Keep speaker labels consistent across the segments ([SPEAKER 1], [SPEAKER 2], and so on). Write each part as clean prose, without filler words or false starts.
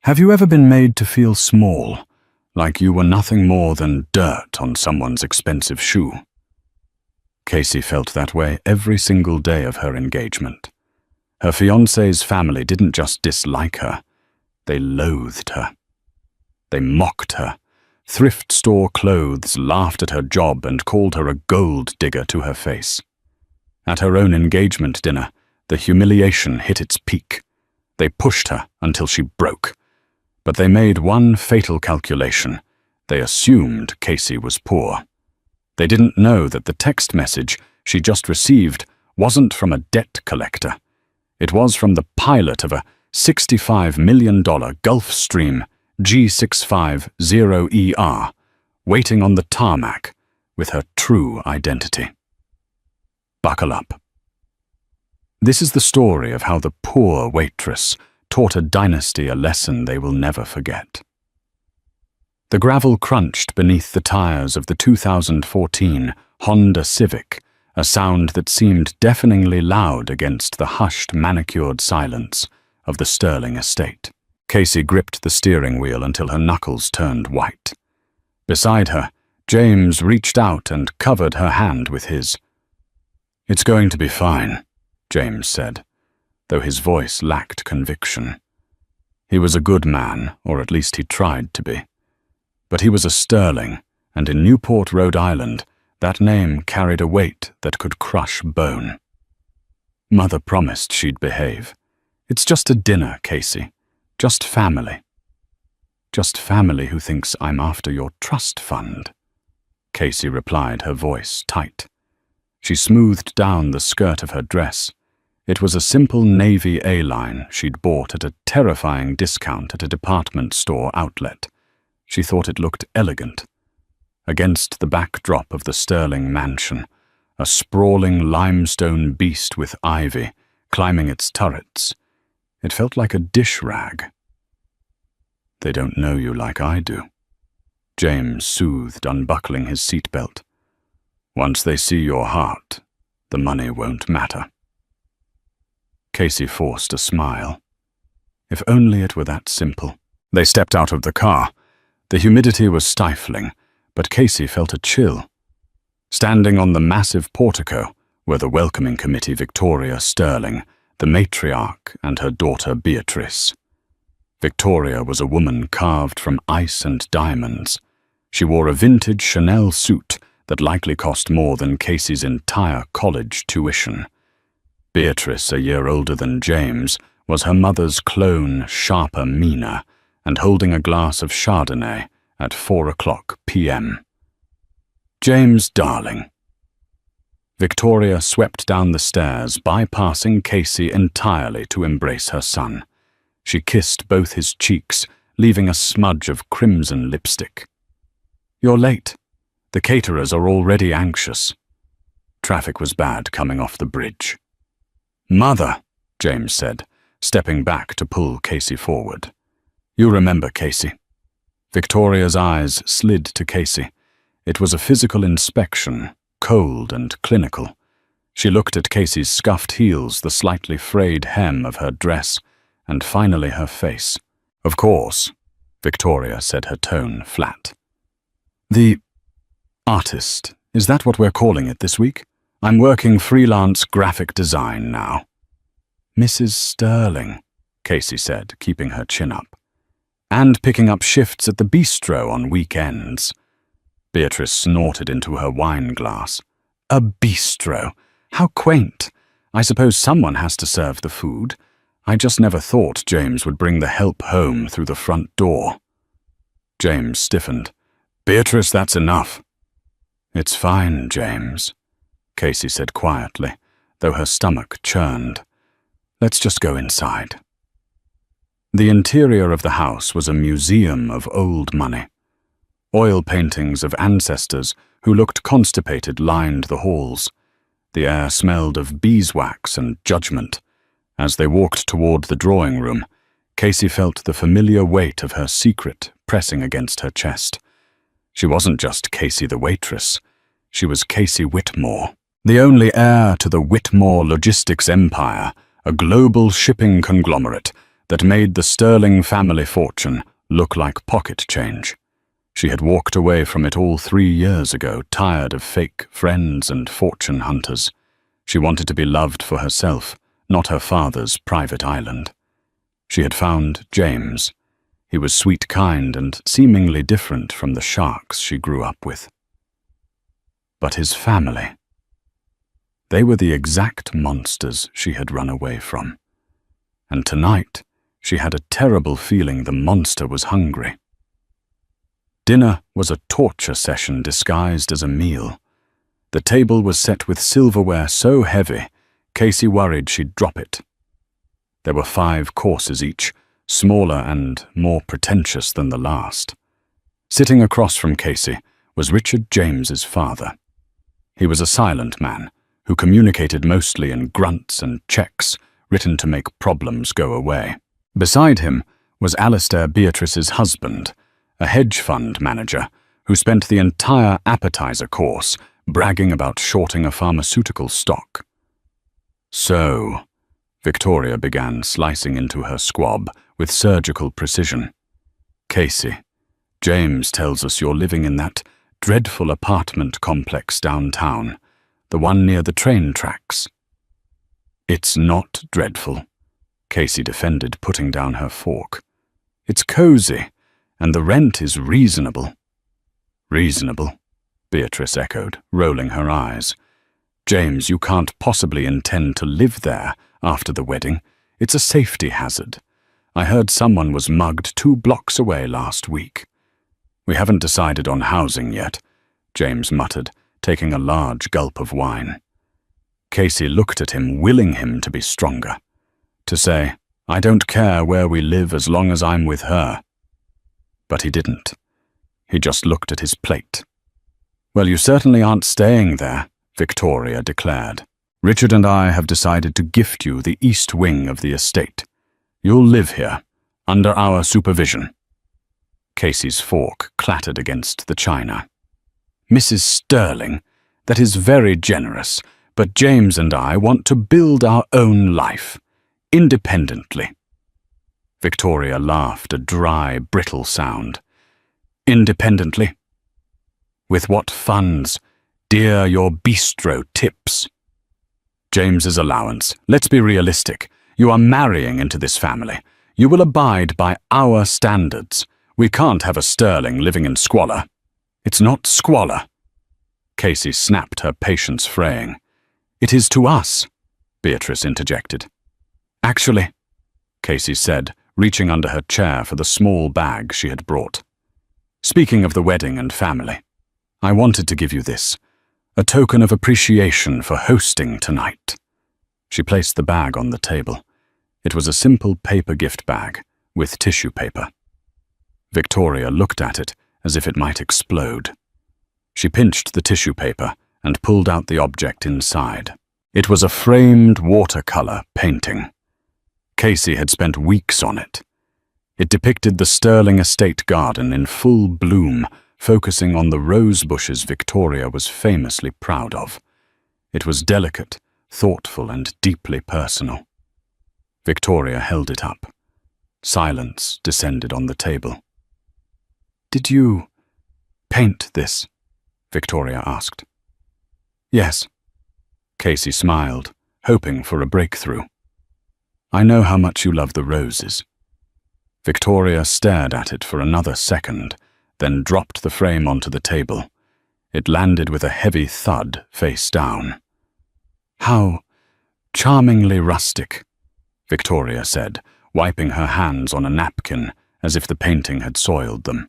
[SPEAKER 1] Have you ever been made to feel small, like you were nothing more than dirt on someone's expensive shoe? Casey felt that way every single day of her engagement. Her fiancé's family didn't just dislike her, they loathed her. They mocked her. Thrift store clothes laughed at her job and called her a gold digger to her face. At her own engagement dinner, the humiliation hit its peak. They pushed her until she broke. But they made one fatal calculation. They assumed Casey was poor. They didn't know that the text message she just received wasn't from a debt collector. It was from the pilot of a $65 million Gulfstream G650ER, waiting on the tarmac with her true identity. Buckle up. This is the story of how the poor waitress taught a dynasty a lesson they will never forget. The gravel crunched beneath the tires of the 2014 Honda Civic, a sound that seemed deafeningly loud against the hushed, manicured silence of the Sterling estate. Casey gripped the steering wheel until her knuckles turned white. Beside her, James reached out and covered her hand with his. "It's going to be fine," James said, though his voice lacked conviction. He was a good man, or at least he tried to be. But he was a Sterling, and in Newport, Rhode Island, that name carried a weight that could crush bone. Mother promised she'd behave. "It's just a dinner, Casey. Just family." "Just family who thinks I'm after your trust fund," Casey replied, her voice tight. She smoothed down the skirt of her dress. It was a simple navy A-line she'd bought at a terrifying discount at a department store outlet. She thought it looked elegant. Against the backdrop of the Sterling mansion, a sprawling limestone beast with ivy climbing its turrets, it felt like a dish rag. "They don't know you like I do," James soothed, unbuckling his seatbelt. "Once they see your heart, the money won't matter." Casey forced a smile. If only it were that simple. They stepped out of the car. The humidity was stifling, but Casey felt a chill. Standing on the massive portico were the welcoming committee Victoria Sterling, the matriarch, and her daughter Beatrice. Victoria was a woman carved from ice and diamonds. She wore a vintage Chanel suit that likely cost more than Casey's entire college tuition. Beatrice, a year older than James, was her mother's clone, sharper Mina, and holding a glass of Chardonnay at 4:00 p.m. "James, darling." Victoria swept down the stairs, bypassing Casey entirely to embrace her son. She kissed both his cheeks, leaving a smudge of crimson lipstick. "You're late. The caterers are already anxious." Traffic was bad coming off the bridge. "Mother," James said, stepping back to pull Casey forward. "You remember Casey." Victoria's eyes slid to Casey. It was a physical inspection, cold and clinical. She looked at Casey's scuffed heels, the slightly frayed hem of her dress, and finally her face. "Of course," Victoria said, her tone flat. "The artist, is that what we're calling it this week? I'm working freelance graphic design now." "Mrs. Sterling," Casey said, keeping her chin up. "And picking up shifts at the bistro on weekends." Beatrice snorted into her wine glass. "A bistro? How quaint. I suppose someone has to serve the food. I just never thought James would bring the help home through the front door." James stiffened. "Beatrice, that's enough." "It's fine, James," Casey said quietly, though her stomach churned. "Let's just go inside." The interior of the house was a museum of old money. Oil paintings of ancestors who looked constipated lined the halls. The air smelled of beeswax and judgment. As they walked toward the drawing room, Casey felt the familiar weight of her secret pressing against her chest. She wasn't just Casey the waitress. She was Casey Whitmore, the only heir to the Whitmore logistics empire, a global shipping conglomerate that made the sterling family fortune look like pocket change. She had walked away from it all 3 years ago, tired of fake friends and fortune hunters. She wanted to be loved for herself, not her father's private island. She had found James. He was sweet, kind, and seemingly different from the sharks she grew up with. But his family, they were the exact monsters she had run away from. And tonight, she had a terrible feeling the monster was hungry. Dinner was a torture session disguised as a meal. The table was set with silverware so heavy, Casey worried she'd drop it. There were 5 courses each, smaller and more pretentious than the last. Sitting across from Casey was Richard James's father. He was a silent man who communicated mostly in grunts and checks written to make problems go away. Beside him was Alistair Beatrice's husband, a hedge fund manager who spent the entire appetizer course bragging about shorting a pharmaceutical stock. So, Victoria began slicing into her squab with surgical precision. Casey, James tells us you're living in that dreadful apartment complex downtown, the one near the train tracks. It's not dreadful, Casey defended, putting down her fork. It's cozy, and the rent is reasonable. Reasonable, Beatrice echoed, rolling her eyes. James, you can't possibly intend to live there after the wedding. It's a safety hazard. I heard someone was mugged 2 blocks away last week. We haven't decided on housing yet, James muttered, taking a large gulp of wine. Casey looked at him, willing him to be stronger. To say, I don't care where we live as long as I'm with her. But he didn't. He just looked at his plate. Well, you certainly aren't staying there, Victoria declared. Richard and I have decided to gift you the east wing of the estate. You'll live here, under our supervision. Casey's fork clattered against the china. Mrs. Sterling, that is very generous, but James and I want to build our own life, independently. Victoria laughed, a dry, brittle sound. Independently? With what funds? Dear, your bistro tips. James's allowance. Let's be realistic. You are marrying into this family. You will abide by our standards. We can't have a Sterling living in squalor. It's not squalor. Casey snapped, her patience fraying. It is to us, Beatrice interjected. Actually, Casey said, reaching under her chair for the small bag she had brought. Speaking of the wedding and family, I wanted to give you this, a token of appreciation for hosting tonight. She placed the bag on the table. It was a simple paper gift bag with tissue paper. Victoria looked at it as if it might explode. She pinched the tissue paper and pulled out the object inside. It was a framed watercolor painting. Casey had spent weeks on it. It depicted the Sterling estate garden in full bloom, focusing on the rose bushes Victoria was famously proud of. It was delicate, thoughtful, and deeply personal. Victoria held it up. Silence descended on the table. Did you paint this? Victoria asked. Yes. Casey smiled, hoping for a breakthrough. I know how much you love the roses. Victoria stared at it for another second, then dropped the frame onto the table. It landed with a heavy thud face down. How charmingly rustic, Victoria said, wiping her hands on a napkin as if the painting had soiled them.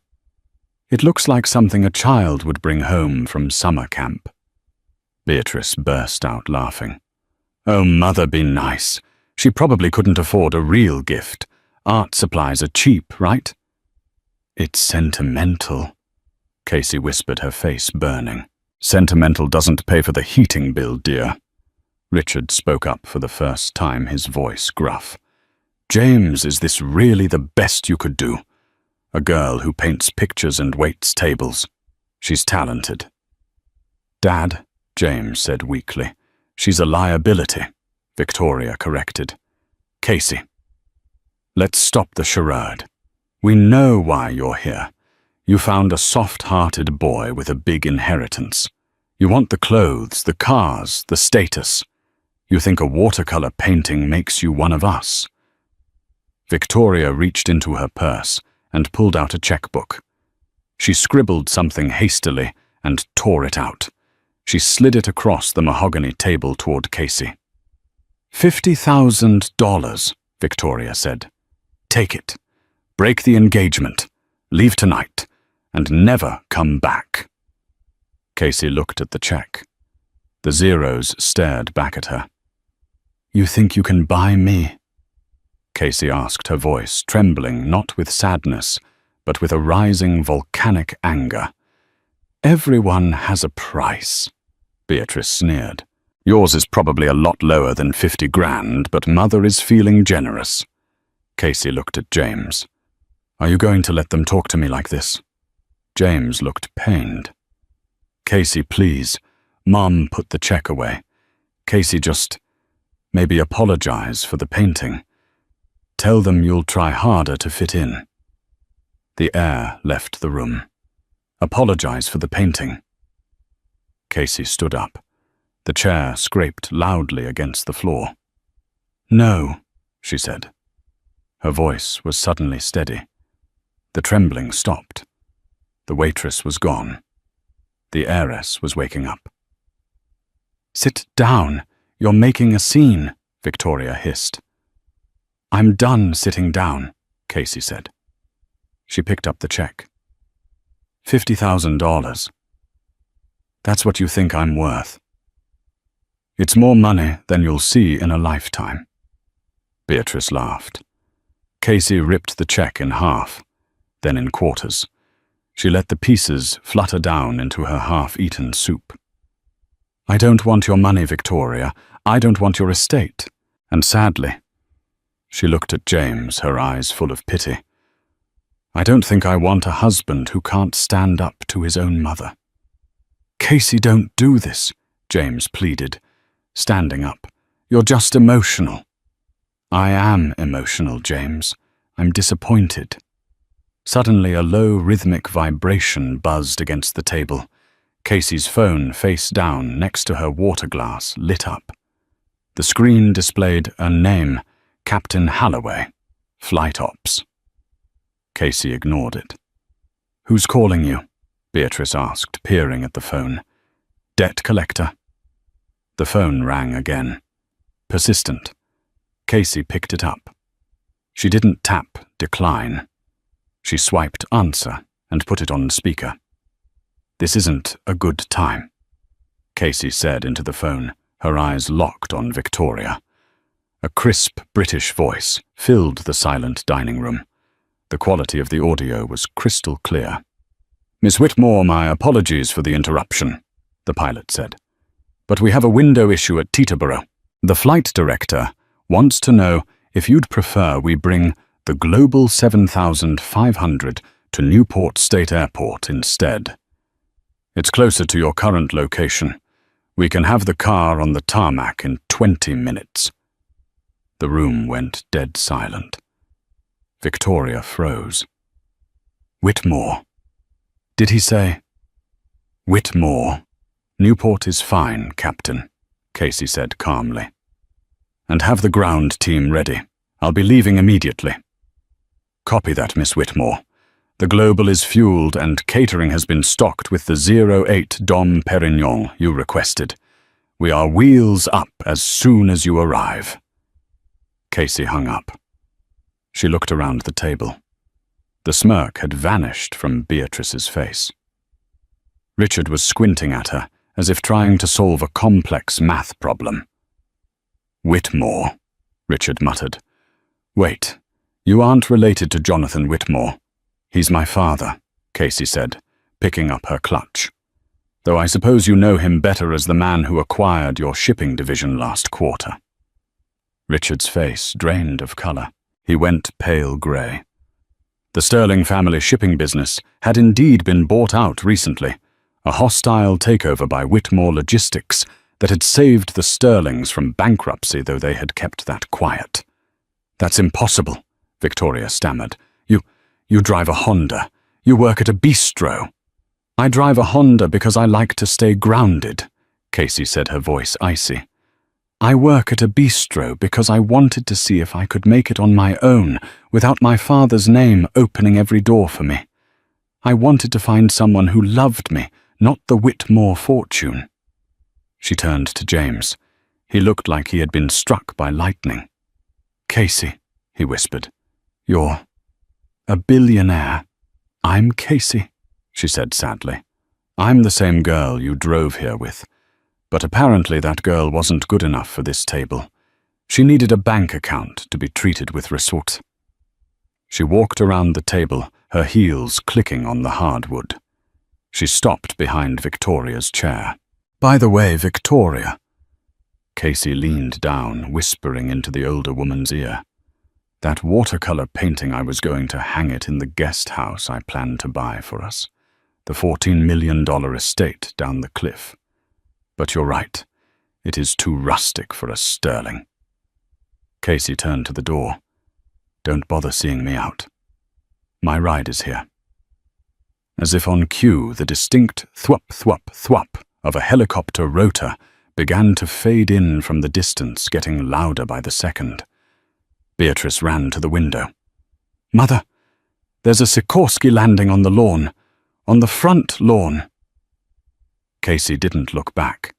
[SPEAKER 1] It looks like something a child would bring home from summer camp. Beatrice burst out laughing. Oh, mother, be nice. She probably couldn't afford a real gift. Art supplies are cheap, right? It's sentimental, Casey whispered, her face burning. Sentimental doesn't pay for the heating bill, dear. Richard spoke up for the first time, his voice gruff. James, is this really the best you could do? A girl who paints pictures and waits tables. She's talented. Dad, James said weakly. She's a liability, Victoria corrected. Casey. Let's stop the charade. We know why you're here. You found a soft-hearted boy with a big inheritance. You want the clothes, the cars, the status. You think a watercolor painting makes you one of us. Victoria reached into her purse and pulled out a checkbook. She scribbled something hastily and tore it out. She slid it across the mahogany table toward Casey. $50,000, Victoria said. Take it. Break the engagement. Leave tonight. And never come back. Casey looked at the check. The zeros stared back at her. You think you can buy me? Casey asked, her voice trembling not with sadness, but with a rising volcanic anger. Everyone has a price, Beatrice sneered. Yours is probably a lot lower than 50 grand, but Mother is feeling generous. Casey looked at James. Are you going to let them talk to me like this? James looked pained. Casey, please. Mom put the check away. Casey, just maybe apologize for the painting. Tell them you'll try harder to fit in. The air left the room. Apologize for the painting. Casey stood up. The chair scraped loudly against the floor. No, she said. Her voice was suddenly steady. The trembling stopped. The waitress was gone. The heiress was waking up. Sit down. You're making a scene, Victoria hissed. I'm done sitting down, Casey said. She picked up the check. $50,000. That's what you think I'm worth. It's more money than you'll see in a lifetime. Beatrice laughed. Casey ripped the check in half, then in quarters. She let the pieces flutter down into her half-eaten soup. I don't want your money, Victoria. I don't want your estate. And sadly, she looked at James, her eyes full of pity. I don't think I want a husband who can't stand up to his own mother. Casey, don't do this, James pleaded, standing up. You're just emotional. I am emotional, James. I'm disappointed. Suddenly, a low, rhythmic vibration buzzed against the table. Casey's phone, face down, next to her water glass, lit up. The screen displayed a name, Captain Halloway, Flight Ops. Casey ignored it. Who's calling you? Beatrice asked, peering at the phone. Debt collector. The phone rang again. Persistent. Casey picked it up. She didn't tap decline. She swiped answer and put it on speaker. This isn't a good time, Casey said into the phone, her eyes locked on Victoria. A crisp British voice filled the silent dining room. The quality of the audio was crystal clear. Miss Whitmore, my apologies for the interruption, the pilot said. But we have a window issue at Teterboro. The flight director wants to know if you'd prefer we bring the Global 7500 to Newport State Airport instead. It's closer to your current location. We can have the car on the tarmac in 20 minutes. The room went dead silent. Victoria froze. Whitmore. Did he say? Whitmore. Newport is fine, Captain, Casey said calmly. And have the ground team ready. I'll be leaving immediately. Copy that, Miss Whitmore. The Global is fueled and catering has been stocked with the 08 Dom Perignon you requested. We are wheels up as soon as you arrive. Casey hung up. She looked around the table. The smirk had vanished from Beatrice's face. Richard was squinting at her, as if trying to solve a complex math problem. Whitmore, Richard muttered. Wait, you aren't related to Jonathan Whitmore. He's my father, Casey said, picking up her clutch. Though I suppose you know him better as the man who acquired your shipping division last quarter. Richard's face drained of color. He went pale grey. The Sterling family shipping business had indeed been bought out recently, a hostile takeover by Whitmore Logistics that had saved the Sterlings from bankruptcy, though they had kept that quiet. That's impossible, Victoria stammered. You drive a Honda. You work at a bistro. I drive a Honda because I like to stay grounded, Casey said, her voice icy. I work at a bistro because I wanted to see if I could make it on my own without my father's name opening every door for me. I wanted to find someone who loved me, not the Whitmore fortune. She turned to James. He looked like he had been struck by lightning. Casey, he whispered, you're a billionaire. I'm Casey, she said sadly. I'm the same girl you drove here with. But apparently that girl wasn't good enough for this table. She needed a bank account to be treated with respect. She walked around the table, her heels clicking on the hardwood. She stopped behind Victoria's chair. By the way, Victoria. Casey leaned down, whispering into the older woman's ear. That watercolor painting I was going to hang it in the guest house I planned to buy for us. The $14 million estate down the cliff. But you're right. It is too rustic for a sterling. Casey turned to the door. Don't bother seeing me out. My ride is here. As if on cue, the distinct thwop, thwop, thwop of a helicopter rotor began to fade in from the distance, getting louder by the second. Beatrice ran to the window. Mother, there's a Sikorsky landing on the lawn. On the front lawn. Casey didn't look back.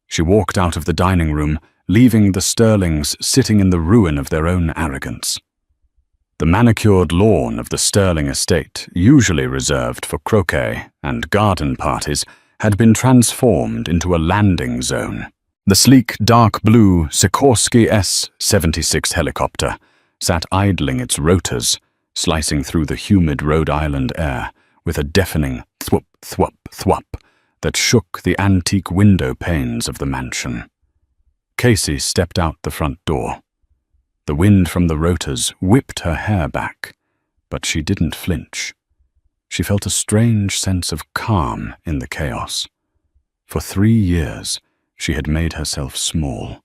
[SPEAKER 1] She walked out of the dining room, leaving the Sterlings sitting in the ruin of their own arrogance. The manicured lawn of the Sterling estate, usually reserved for croquet and garden parties, had been transformed into a landing zone. The sleek, dark blue Sikorsky S-76 helicopter sat idling its rotors, slicing through the humid Rhode Island air with a deafening thwop, thwop, thwop that shook the antique window panes of the mansion. Casey stepped out the front door. The wind from the rotors whipped her hair back, but she didn't flinch. She felt a strange sense of calm in the chaos. For 3 years, she had made herself small.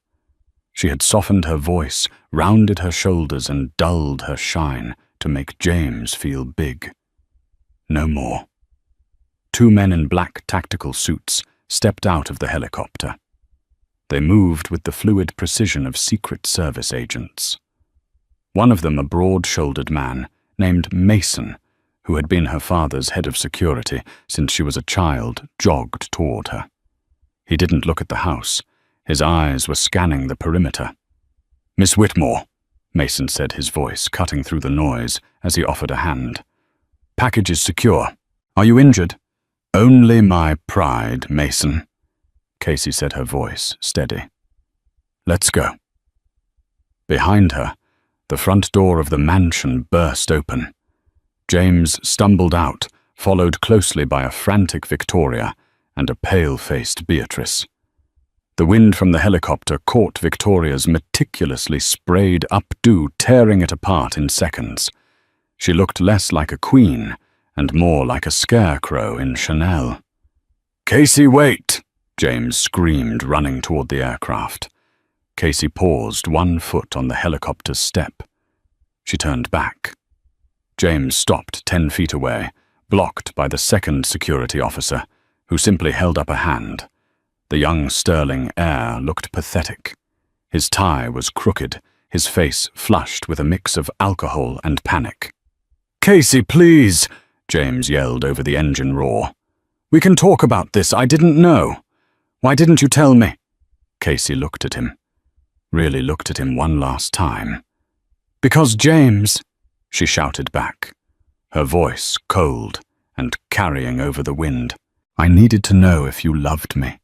[SPEAKER 1] She had softened her voice, rounded her shoulders, and dulled her shine to make James feel big. No more. 2 men in black tactical suits stepped out of the helicopter. They moved with the fluid precision of Secret Service agents. One of them, a broad-shouldered man named Mason, who had been her father's head of security since she was a child, jogged toward her. He didn't look at the house. His eyes were scanning the perimeter. Miss Whitmore, Mason said, his voice cutting through the noise as he offered a hand. Package is secure. Are you injured? Only my pride, Mason, Casey said, her voice steady. Let's go. Behind her, the front door of the mansion burst open. James stumbled out, followed closely by a frantic Victoria and a pale-faced Beatrice. The wind from the helicopter caught Victoria's meticulously sprayed updo, tearing it apart in seconds. She looked less like a queen and more like a scarecrow in Chanel. Casey, wait! James screamed, running toward the aircraft. Casey paused, 1 foot on the helicopter's step. She turned back. James stopped 10 feet away, blocked by the second security officer, who simply held up a hand. The young Sterling heir looked pathetic. His tie was crooked, his face flushed with a mix of alcohol and panic. Casey, please, James yelled over the engine roar. We can talk about this. I didn't know. Why didn't you tell me? Casey looked at him. Really looked at him one last time. Because James, she shouted back, her voice cold and carrying over the wind. I needed to know if you loved me,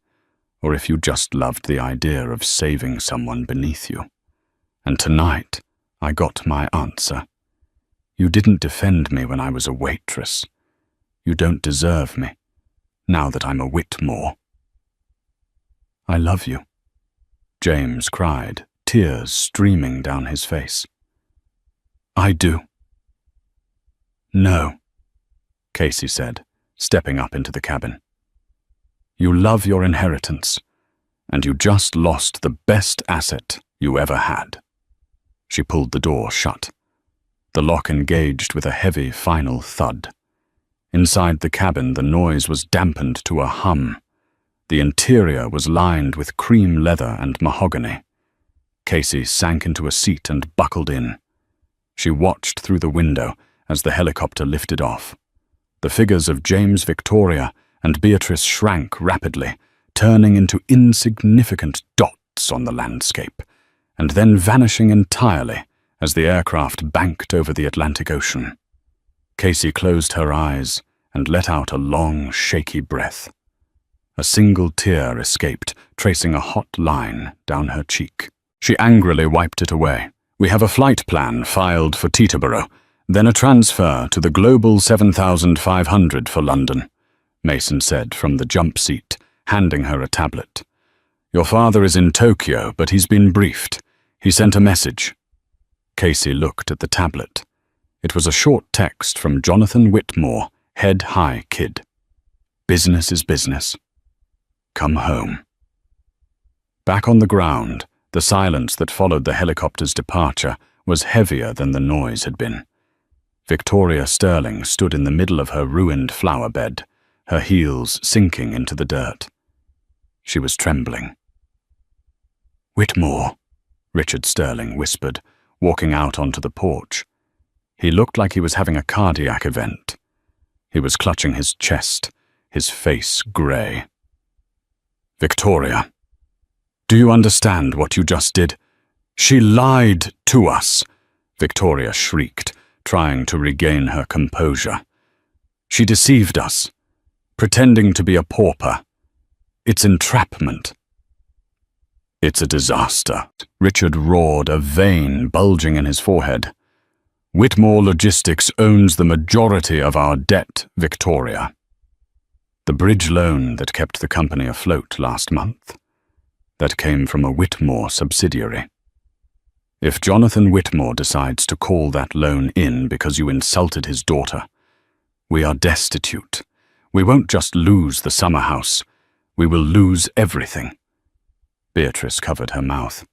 [SPEAKER 1] or if you just loved the idea of saving someone beneath you. And tonight, I got my answer. You didn't defend me when I was a waitress. You don't deserve me, now that I'm a Whitmore. I love you, James cried, tears streaming down his face. I do. No, Casey said, stepping up into the cabin. You love your inheritance, and you just lost the best asset you ever had. She pulled the door shut. The lock engaged with a heavy final thud. Inside the cabin, the noise was dampened to a hum. The interior was lined with cream leather and mahogany. Casey sank into a seat and buckled in. She watched through the window as the helicopter lifted off. The figures of James, Victoria, and Beatrice shrank rapidly, turning into insignificant dots on the landscape, and then vanishing entirely as the aircraft banked over the Atlantic Ocean. Casey closed her eyes and let out a long, shaky breath. A single tear escaped, tracing a hot line down her cheek. She angrily wiped it away. "We have a flight plan filed for Teterboro, then a transfer to the Global 7500 for London," Mason said from the jump seat, handing her a tablet. "Your father is in Tokyo, but he's been briefed. He sent a message." Casey looked at the tablet. It was a short text from Jonathan Whitmore, head high kid. "Business is business. Come home." Back on the ground, the silence that followed the helicopter's departure was heavier than the noise had been. Victoria Sterling stood in the middle of her ruined flower bed, her heels sinking into the dirt. She was trembling. "Whitmore," Richard Sterling whispered, walking out onto the porch. He looked like he was having a cardiac event. He was clutching his chest, his face grey. "Victoria, do you understand what you just did? She lied to us," Victoria shrieked, trying to regain her composure. "She deceived us, pretending to be a pauper. It's entrapment." "It's a disaster," Richard roared, a vein bulging in his forehead. "Whitmore Logistics owns the majority of our debt, Victoria. The bridge loan that kept the company afloat last month, that came from a Whitmore subsidiary. If Jonathan Whitmore decides to call that loan in because you insulted his daughter, we are destitute. We won't just lose the summer house, we will lose everything." Beatrice covered her mouth.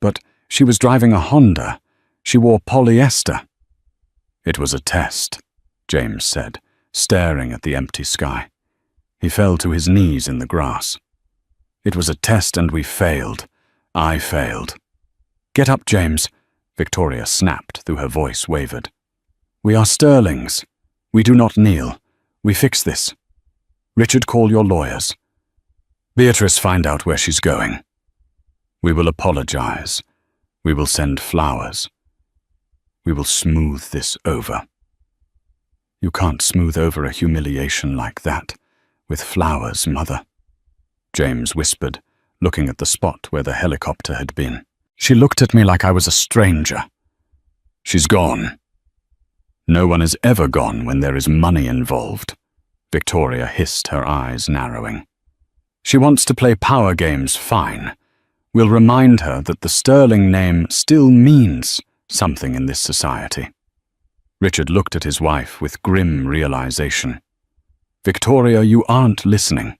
[SPEAKER 1] "But she was driving a Honda. She wore polyester." "It was a test," James said, staring at the empty sky. He fell to his knees in the grass. "It was a test and we failed. I failed." "Get up, James," Victoria snapped though her voice wavered. "We are Sterlings. We do not kneel. We fix this. Richard, call your lawyers. Beatrice, find out where she's going. We will apologize. We will send flowers. We will smooth this over." "You can't smooth over a humiliation like that with flowers, Mother," James whispered, looking at the spot where the helicopter had been. "She looked at me like I was a stranger." "She's gone." "No one is ever gone when there is money involved," Victoria hissed, her eyes narrowing. "She wants to play power games, fine. We'll remind her that the Sterling name still means something in this society." Richard looked at his wife with grim realization. "Victoria, you aren't listening.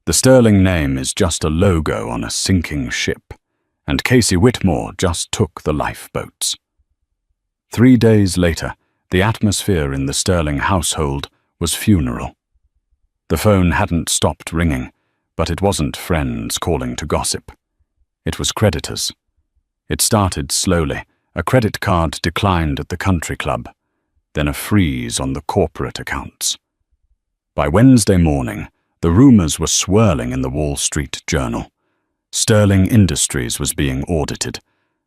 [SPEAKER 1] The Sterling name is just a logo on a sinking ship, and Casey Whitmore just took the lifeboats." 3 days later, the atmosphere in the Sterling household was funeral. The phone hadn't stopped ringing, but it wasn't friends calling to gossip. It was creditors. It started slowly. A credit card declined at the country club, then a freeze on the corporate accounts. By Wednesday morning, the rumors were swirling in the Wall Street Journal. Sterling Industries was being audited.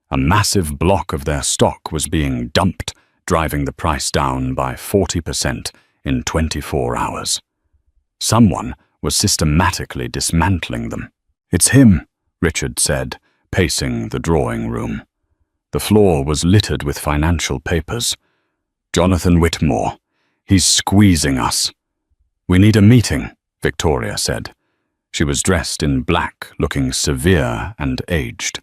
[SPEAKER 1] A massive block of their stock was being dumped, driving the price down by 40% in 24 hours. Someone was systematically dismantling them. "It's him," Richard said, pacing the drawing room. The floor was littered with financial papers. "Jonathan Whitmore. He's squeezing us." "We need a meeting," Victoria said. She was dressed in black, looking severe and aged.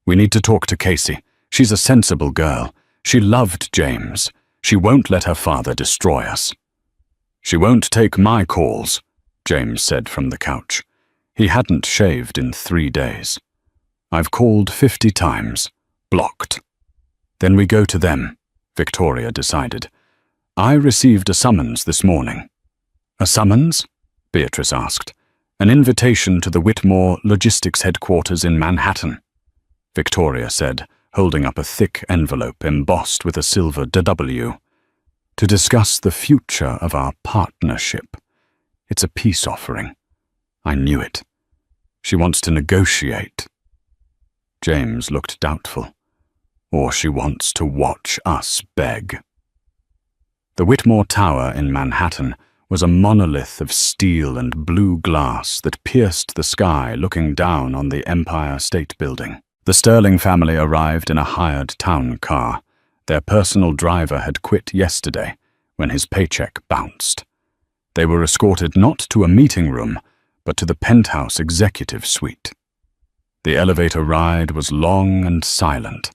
[SPEAKER 1] "We need to talk to Casey. She's a sensible girl. She loved James. She won't let her father destroy us." "She won't take my calls," James said from the couch. He hadn't shaved in 3 days. "I've called 50 times. Blocked." "Then we go to them," Victoria decided. I received a summons this morning. A summons? Beatrice asked. An invitation to the Whitmore Logistics Headquarters in Manhattan, Victoria said, holding up a thick envelope embossed with a silver W. To discuss the future of our partnership. It's a peace offering. I knew it. She wants to negotiate. James looked doubtful. Or she wants to watch us beg. The Whitmore Tower in Manhattan was a monolith of steel and blue glass that pierced the sky looking down on the Empire State Building. The Sterling family arrived in a hired town car. Their personal driver had quit yesterday when his paycheck bounced. They were escorted not to a meeting room, but to the penthouse executive suite. The elevator ride was long and silent.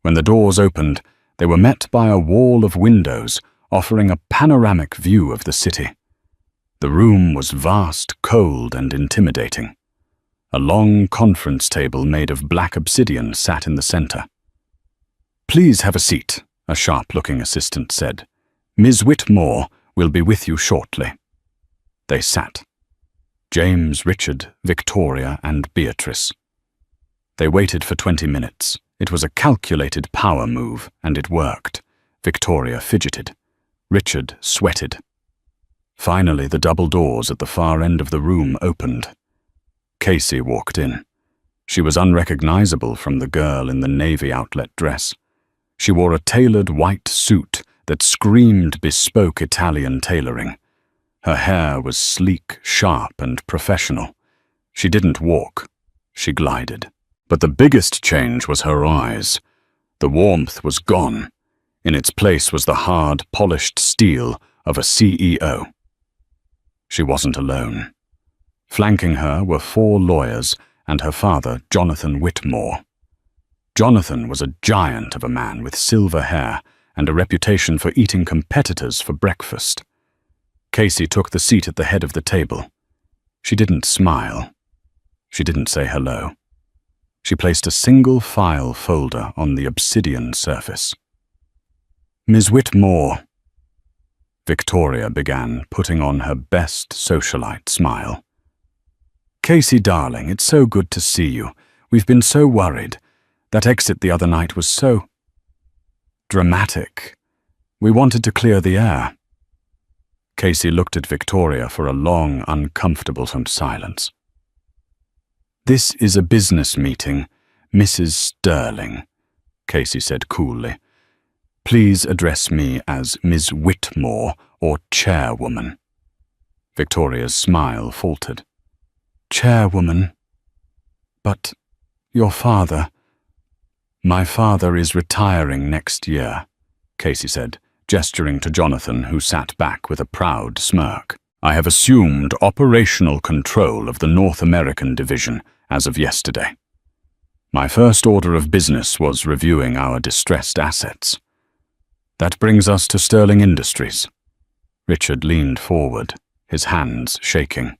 [SPEAKER 1] When the doors opened, they were met by a wall of windows offering a panoramic view of the city. The room was vast, cold, and intimidating. A long conference table made of black obsidian sat in the center. "Please have a seat," a sharp-looking assistant said. "Ms. Whitmore will be with you shortly." They sat. James, Richard, Victoria, and Beatrice. They waited for 20 minutes. It was a calculated power move, and it worked. Victoria fidgeted. Richard sweated. Finally, the double doors at the far end of the room opened. Casey walked in. She was unrecognizable from the girl in the navy outlet dress. She wore a tailored white suit that screamed bespoke Italian tailoring. Her hair was sleek, sharp, and professional. She didn't walk. She glided. But the biggest change was her eyes. The warmth was gone. In its place was the hard, polished steel of a CEO. She wasn't alone. Flanking her were 4 lawyers and her father, Jonathan Whitmore. Jonathan was a giant of a man with silver hair and a reputation for eating competitors for breakfast. Casey took the seat at the head of the table. She didn't smile. She didn't say hello. She placed a single file folder on the obsidian surface. "Ms. Whitmore," Victoria began, putting on her best socialite smile. "Casey, darling, it's so good to see you. We've been so worried. That exit the other night was so dramatic. We wanted to clear the air." Casey looked at Victoria for a long, uncomfortable silence. "This is a business meeting, Mrs. Sterling," Casey said coolly. "Please address me as Ms. Whitmore or Chairwoman." Victoria's smile faltered. "Chairwoman? But your father—" "My father is retiring next year," Casey said, gesturing to Jonathan, who sat back with a proud smirk. "I have assumed operational control of the North American division as of yesterday. My first order of business was reviewing our distressed assets. That brings us to Sterling Industries." Richard leaned forward, his hands shaking.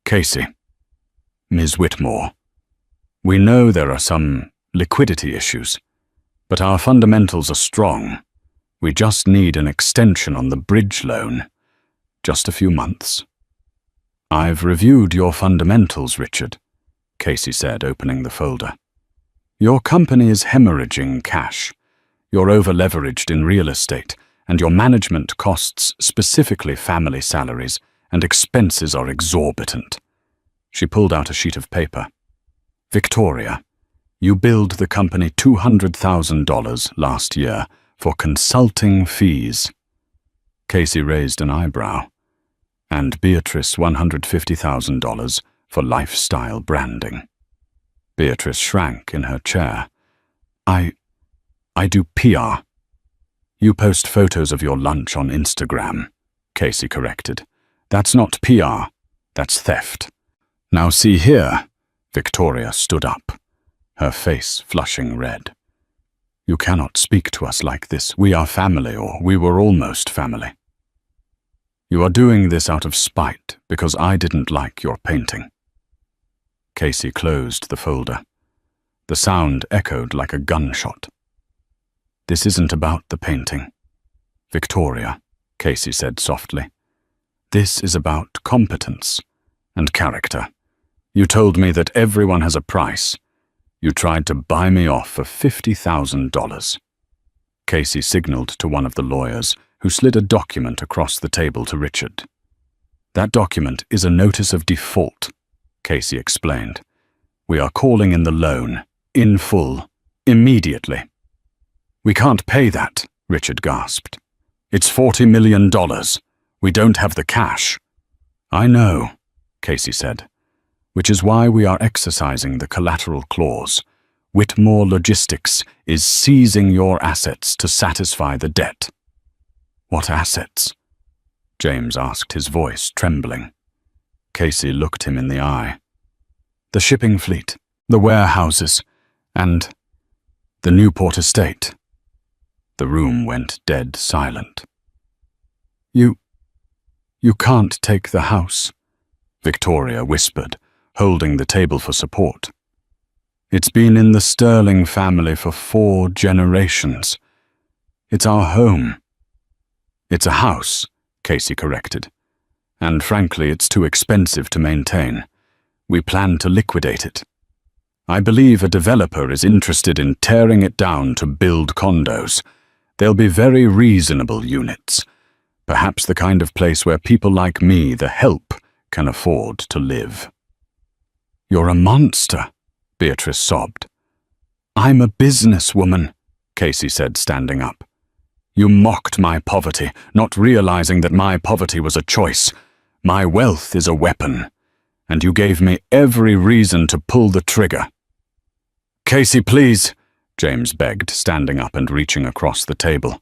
[SPEAKER 1] "Casey, Ms. Whitmore, we know there are some liquidity issues, but our fundamentals are strong. We just need an extension on the bridge loan. Just a few months." "I've reviewed your fundamentals, Richard," Casey said, opening the folder. "Your company is hemorrhaging cash. You're over-leveraged in real estate, and your management costs, specifically family salaries, and expenses are exorbitant." She pulled out a sheet of paper. "Victoria, you billed the company $200,000 last year for consulting fees." Casey raised an eyebrow. "And Beatrice $150,000 for lifestyle branding." Beatrice shrank in her chair. I do PR." "You post photos of your lunch on Instagram," Casey corrected. "That's not PR, that's theft." "Now see here," Victoria stood up, her face flushing red. "You cannot speak to us like this. We are family, or we were almost family. You are doing this out of spite because I didn't like your painting." Casey closed the folder. The sound echoed like a gunshot. This isn't about the painting, Victoria, Casey said softly. This is about competence and character. You told me that everyone has a price. You tried to buy me off for $50,000. Casey signaled to one of the lawyers, who slid a document across the table to Richard. That document is a notice of default, Casey explained. We are calling in the loan, in full, immediately. We can't pay that, Richard gasped. It's $40 million. We don't have the cash. I know, Casey said, which is why we are exercising the collateral clause. Whitmore Logistics is seizing your assets to satisfy the debt. What assets? James asked, his voice trembling. Casey looked him in the eye. The shipping fleet, the warehouses, and the Newport estate. The room went dead silent. You can't take the house, Victoria whispered, holding the table for support. It's been in the Sterling family for 4 generations. It's our home. It's a house, Casey corrected. And frankly, it's too expensive to maintain. We plan to liquidate it. I believe a developer is interested in tearing it down to build condos. They'll be very reasonable units. Perhaps the kind of place where people like me, the help, can afford to live. You're a monster, Beatrice sobbed. I'm a businesswoman, Casey said, standing up. You mocked my poverty, not realizing that my poverty was a choice. My wealth is a weapon, and you gave me every reason to pull the trigger. Casey, please, James begged, standing up and reaching across the table.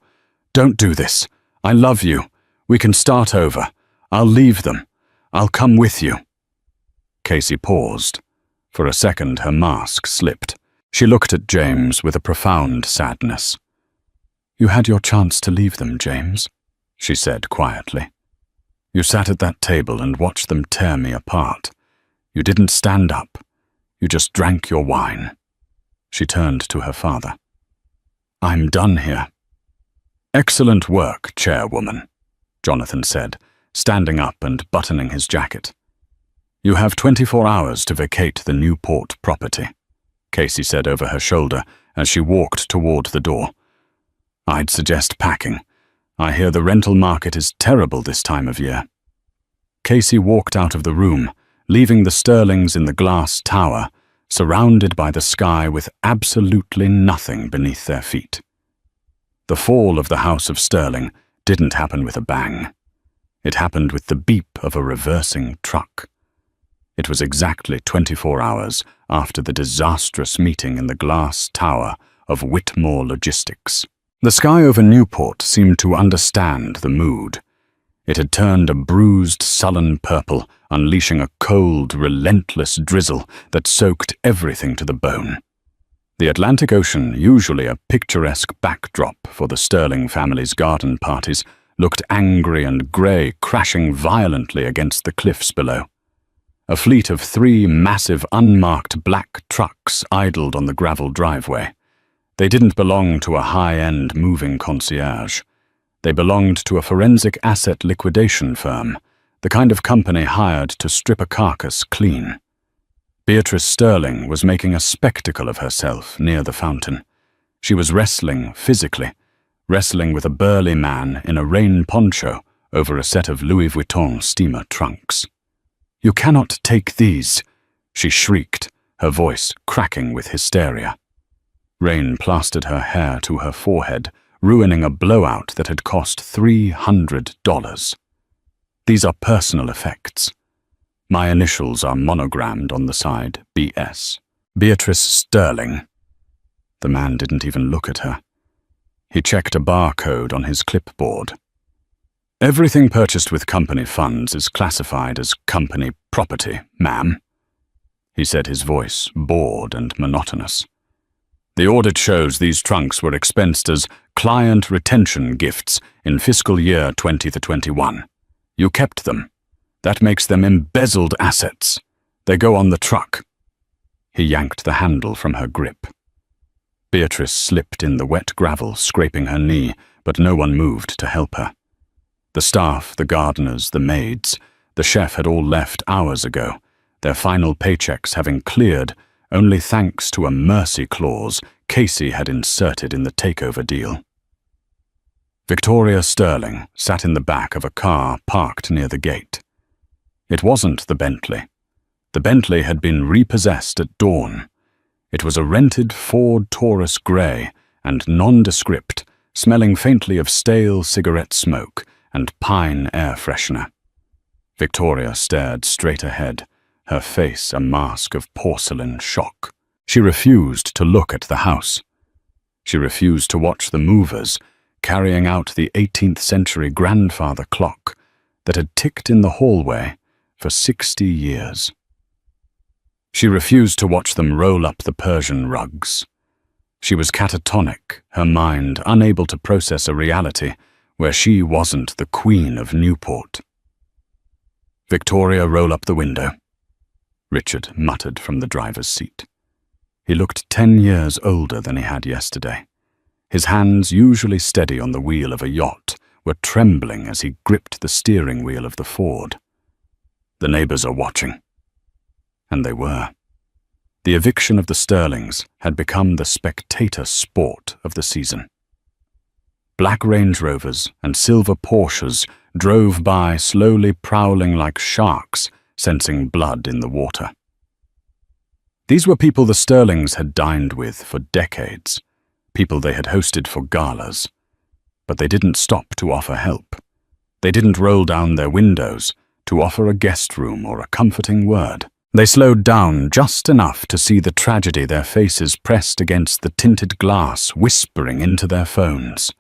[SPEAKER 1] Don't do this. I love you. We can start over. I'll leave them. I'll come with you. Casey paused. For a second, her mask slipped. She looked at James with a profound sadness. You had your chance to leave them, James, she said quietly. You sat at that table and watched them tear me apart. You didn't stand up. You just drank your wine. She turned to her father. I'm done here. Excellent work, chairwoman, Jonathan said, standing up and buttoning his jacket. You have 24 hours to vacate the Newport property, Casey said over her shoulder as she walked toward the door. I'd suggest packing. I hear the rental market is terrible this time of year. Casey walked out of the room, leaving the Sterlings in the glass tower, surrounded by the sky with absolutely nothing beneath their feet. The fall of the House of Sterling didn't happen with a bang. It happened with the beep of a reversing truck. It was exactly 24 hours after the disastrous meeting in the glass tower of Whitmore Logistics. The sky over Newport seemed to understand the mood. It had turned a bruised, sullen purple, unleashing a cold, relentless drizzle that soaked everything to the bone. The Atlantic Ocean, usually a picturesque backdrop for the Sterling family's garden parties, looked angry and grey, crashing violently against the cliffs below. A fleet of 3 massive, unmarked black trucks idled on the gravel driveway. They didn't belong to a high-end moving concierge. They belonged to a forensic asset liquidation firm, the kind of company hired to strip a carcass clean. Beatrice Sterling was making a spectacle of herself near the fountain. She was wrestling physically, wrestling with a burly man in a rain poncho over a set of Louis Vuitton steamer trunks. You cannot take these, she shrieked, her voice cracking with hysteria. Rain plastered her hair to her forehead, ruining a blowout that had cost $300. These are personal effects. My initials are monogrammed on the side, B.S. Beatrice Sterling. The man didn't even look at her. He checked a barcode on his clipboard. Everything purchased with company funds is classified as company property, ma'am, he said, his voice bored and monotonous. The audit shows these trunks were expensed as client retention gifts in fiscal year 2021. You kept them. That makes them embezzled assets. They go on the truck. He yanked the handle from her grip. Beatrice slipped in the wet gravel, scraping her knee, but no one moved to help her. The staff, the gardeners, the maids, the chef had all left hours ago, their final paychecks having cleared only thanks to a mercy clause Casey had inserted in the takeover deal. Victoria Sterling sat in the back of a car parked near the gate. It wasn't the Bentley. The Bentley had been repossessed at dawn. It was a rented Ford Taurus Grey and nondescript, smelling faintly of stale cigarette smoke and pine air freshener. Victoria stared straight ahead, her face a mask of porcelain shock. She refused to look at the house. She refused to watch the movers carrying out the 18th century grandfather clock that had ticked in the hallway for 60 years. She refused to watch them roll up the Persian rugs. She was catatonic, her mind unable to process a reality where she wasn't the Queen of Newport. "Victoria, roll up the window," Richard muttered from the driver's seat. He looked 10 years older than he had yesterday. His hands, usually steady on the wheel of a yacht, were trembling as he gripped the steering wheel of the Ford. "The neighbors are watching." And they were. The eviction of the Sterlings had become the spectator sport of the season. Black Range Rovers and silver Porsches drove by, slowly prowling like sharks, sensing blood in the water. These were people the Sterlings had dined with for decades, people they had hosted for galas. But they didn't stop to offer help. They didn't roll down their windows to offer a guest room or a comforting word. They slowed down just enough to see the tragedy, their faces pressed against the tinted glass, whispering into their phones.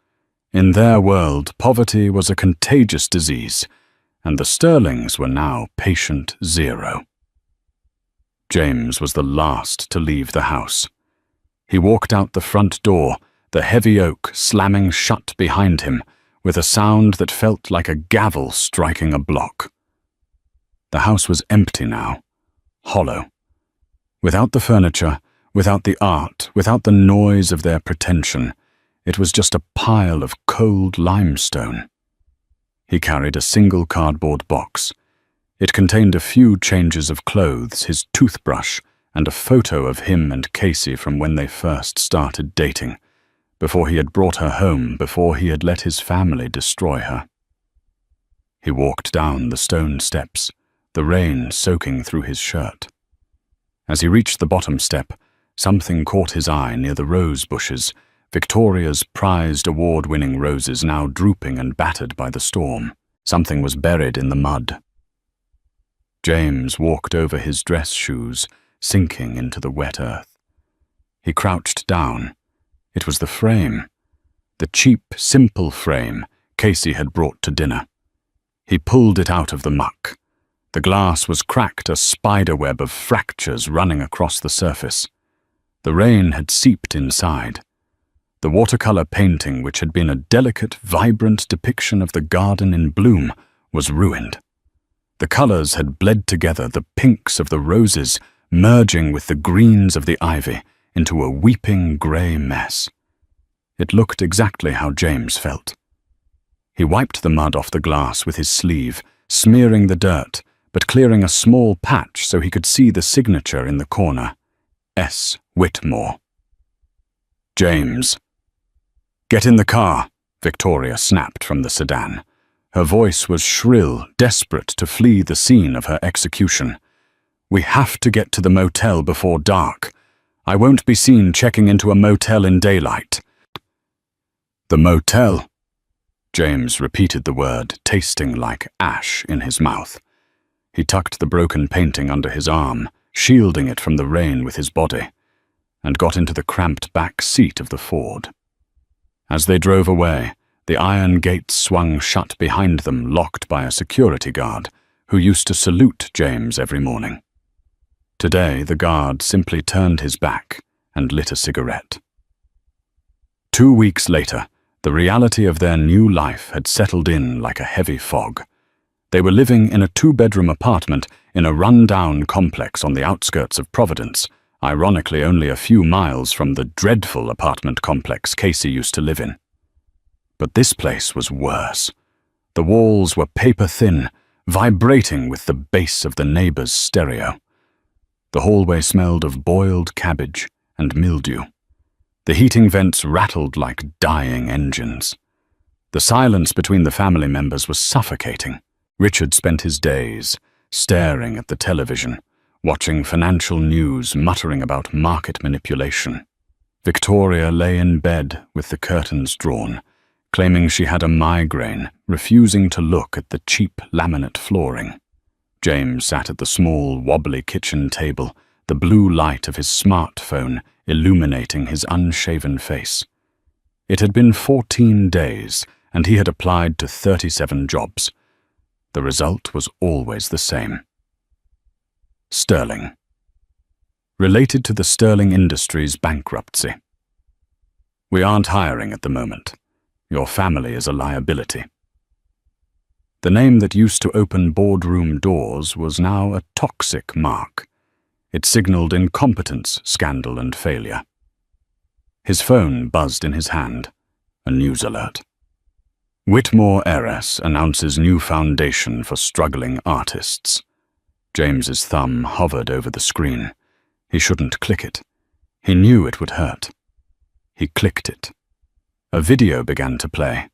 [SPEAKER 1] In their world, poverty was a contagious disease, and the Sterlings were now patient zero. James was the last to leave the house. He walked out the front door, the heavy oak slamming shut behind him, with a sound that felt like a gavel striking a block. The house was empty now, hollow. Without the furniture, without the art, without the noise of their pretension, it was just a pile of cold limestone. He carried a single cardboard box. It contained a few changes of clothes, his toothbrush, and a photo of him and Casey from when they first started dating, before he had brought her home, before he had let his family destroy her. He walked down the stone steps, the rain soaking through his shirt. As he reached the bottom step, something caught his eye near the rose bushes, Victoria's prized award-winning roses now drooping and battered by the storm. Something was buried in the mud. James walked over his dress shoes, sinking into the wet earth. He crouched down. It was the frame, the cheap, simple frame Casey had brought to dinner. He pulled it out of the muck. The glass was cracked, a spiderweb of fractures running across the surface. The rain had seeped inside. The watercolor painting, which had been a delicate, vibrant depiction of the garden in bloom, was ruined. The colors had bled together, the pinks of the roses merging with the greens of the ivy into a weeping grey mess. It looked exactly how James felt. He wiped the mud off the glass with his sleeve, smearing the dirt, but clearing a small patch so he could see the signature in the corner. S. Whitmore. "James." "Get in the car," Victoria snapped from the sedan. Her voice was shrill, desperate to flee the scene of her execution. "We have to get to the motel before dark. I won't be seen checking into a motel in daylight." "The motel?" James repeated the word, tasting like ash in his mouth. He tucked the broken painting under his arm, shielding it from the rain with his body, and got into the cramped back seat of the Ford. As they drove away, the iron gates swung shut behind them, locked by a security guard who used to salute James every morning. Today, the guard simply turned his back and lit a cigarette. 2 weeks later, the reality of their new life had settled in like a heavy fog. They were living in a 2-bedroom apartment in a run-down complex on the outskirts of Providence, ironically only a few miles from the dreadful apartment complex Casey used to live in. But this place was worse. The walls were paper-thin, vibrating with the bass of the neighbor's stereo. The hallway smelled of boiled cabbage and mildew. The heating vents rattled like dying engines. The silence between the family members was suffocating. Richard spent his days staring at the television, watching financial news, muttering about market manipulation. Victoria lay in bed with the curtains drawn, claiming she had a migraine, refusing to look at the cheap laminate flooring. James sat at the small, wobbly kitchen table, the blue light of his smartphone illuminating his unshaven face. It had been 14 days, and he had applied to 37 jobs. The result was always the same. Sterling. Related to the Sterling Industries bankruptcy. We aren't hiring at the moment. Your family is a liability. The name that used to open boardroom doors was now a toxic mark. It signaled incompetence, scandal, and failure. His phone buzzed in his hand. A news alert. Whitmore heiress announces new foundation for struggling artists. James's thumb hovered over the screen. He shouldn't click it. He knew it would hurt. He clicked it. A video began to play.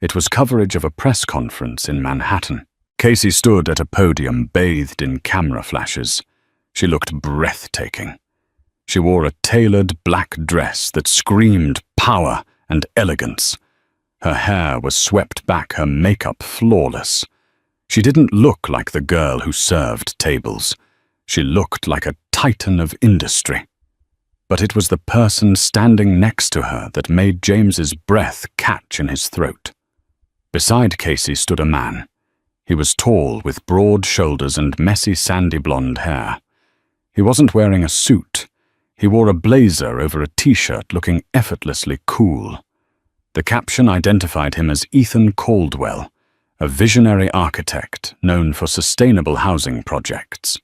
[SPEAKER 1] It was coverage of a press conference in Manhattan. Casey stood at a podium bathed in camera flashes. She looked breathtaking. She wore a tailored black dress that screamed power and elegance. Her hair was swept back, her makeup flawless. She didn't look like the girl who served tables. She looked like a titan of industry. But it was the person standing next to her that made James's breath catch in his throat. Beside Casey stood a man. He was tall, with broad shoulders and messy sandy blonde hair. He wasn't wearing a suit. He wore a blazer over a t-shirt, looking effortlessly cool. The caption identified him as Ethan Caldwell, a visionary architect known for sustainable housing projects.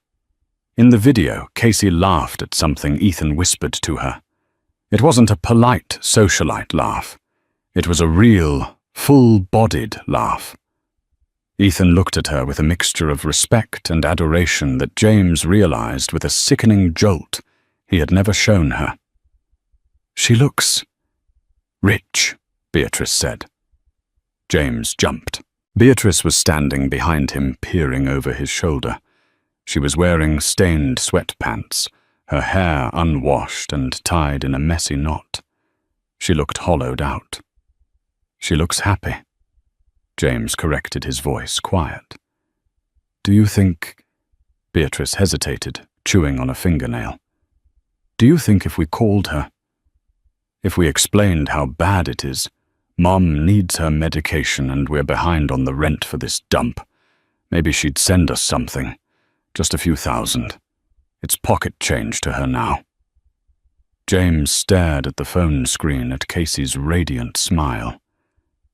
[SPEAKER 1] In the video, Casey laughed at something Ethan whispered to her. It wasn't a polite socialite laugh. It was a real, full-bodied laugh. Ethan looked at her with a mixture of respect and adoration that James realized with a sickening jolt he had never shown her. "She looks rich," Beatrice said. James jumped. Beatrice was standing behind him, peering over his shoulder. She was wearing stained sweatpants, her hair unwashed and tied in a messy knot. She looked hollowed out. "She looks happy." James corrected his voice, quiet. "Do you think—" Beatrice hesitated, chewing on a fingernail. "Do you think if we called her, if we explained how bad it is, Mom needs her medication and we're behind on the rent for this dump, maybe she'd send us something, just a few thousand. It's pocket change to her now." James stared at the phone screen at Casey's radiant smile.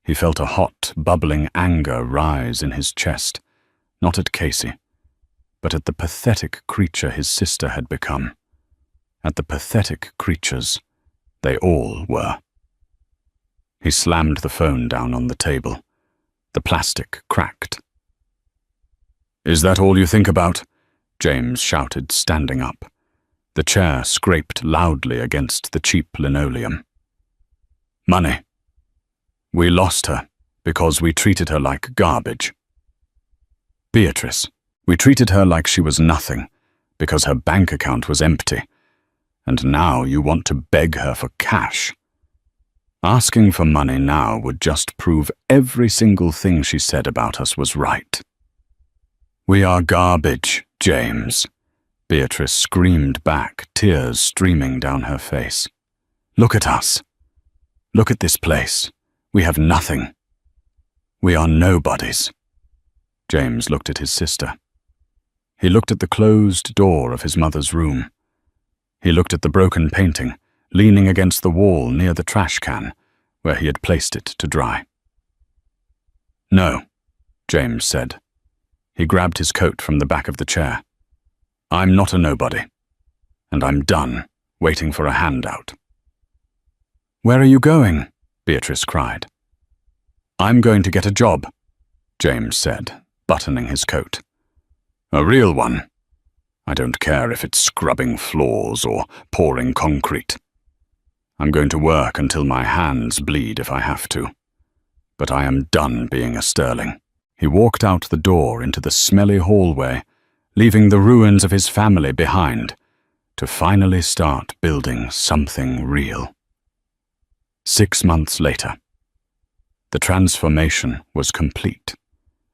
[SPEAKER 1] He felt a hot, bubbling anger rise in his chest, not at Casey, but at the pathetic creature his sister had become. At the pathetic creatures they all were. He slammed the phone down on the table. The plastic cracked. "Is that all you think about?" James shouted, standing up. The chair scraped loudly against the cheap linoleum. "Money. We lost her because we treated her like garbage. Beatrice, we treated her like she was nothing because her bank account was empty. And now you want to beg her for cash. Asking for money now would just prove every single thing she said about us was right." "We are garbage, James," Beatrice screamed back, tears streaming down her face. "Look at us. Look at this place. We have nothing. We are nobodies." James looked at his sister. He looked at the closed door of his mother's room. He looked at the broken painting, leaning against the wall near the trash can, where he had placed it to dry. "No," James said. He grabbed his coat from the back of the chair. "I'm not a nobody. and I'm done waiting for a handout." "Where are you going?" Beatrice cried. "I'm going to get a job," James said, buttoning his coat. "A real one. I don't care if it's scrubbing floors or pouring concrete. I'm going to work until my hands bleed if I have to. But I am done being a Sterling." He walked out the door into the smelly hallway, leaving the ruins of his family behind, to finally start building something real. 6 months later, the transformation was complete,